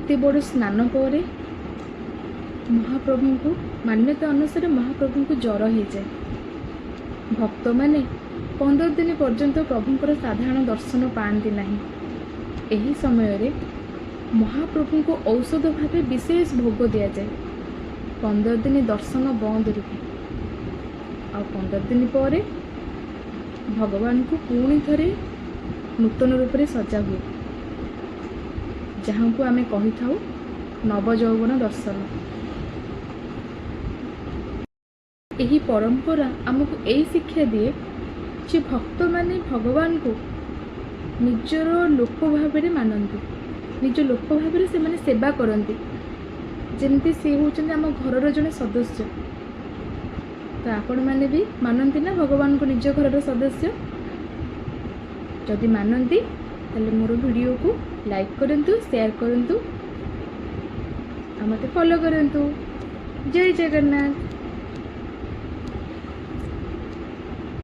ଏତେ ବଡ଼ ସ୍ନାନ ପରେ ମହାପ୍ରଭୁଙ୍କୁ ମାନ୍ୟତା ଅନୁସାରେ ମହାପ୍ରଭୁଙ୍କୁ ଜ୍ୱର ହେଇଯାଏ। ଭକ୍ତମାନେ 15 ଦିନ ପର୍ଯ୍ୟନ୍ତ ପ୍ରଭୁଙ୍କର ସାଧାରଣ ଦର୍ଶନ ପାଆନ୍ତି ନାହିଁ। ଏହି ସମୟରେ ମହାପ୍ରଭୁଙ୍କୁ ଔଷଧ ଭାବେ ବିଶେଷ ଭୋଗ ଦିଆଯାଏ। 15 ଦିନ ଦର୍ଶନ ବନ୍ଦ ରୁହେ। ଆଉ 15 ଦିନ ପରେ ଭଗବାନଙ୍କୁ ପୁଣି ଥରେ ନୂତନ ରୂପରେ ସଜା ହୁଏ, ଯାହାକୁ ଆମେ କହିଥାଉ ନବଯୌବନ ଦର୍ଶନ। ଏହି ପରମ୍ପରା ଆମକୁ ଏହି ଶିକ୍ଷା ଦିଏ ଯେ ଭକ୍ତମାନେ ଭଗବାନଙ୍କୁ ନିଜର ଲୋକ ଭାବରେ ମାନନ୍ତି, ନିଜ ଲୋକ ଭାବରେ ସେମାନେ ସେବା କରନ୍ତି, ଯେମିତି ସେ ହେଉଛନ୍ତି ଆମ ଘରର ଜଣେ ସଦସ୍ୟ। ତ ଆପଣମାନେ ବି ମାନନ୍ତି ନା ଭଗବାନଙ୍କୁ ନିଜ ଘରର ସଦସ୍ୟ? ଯଦି ମାନନ୍ତି ତାହେଲେ ମୋର ଭିଡ଼ିଓକୁ ଲାଇକ୍ କରନ୍ତୁ, ସେୟାର କରନ୍ତୁ ଆଉ ମୋତେ ଫଲୋ କରନ୍ତୁ। ଜୟ ଜଗନ୍ନାଥ।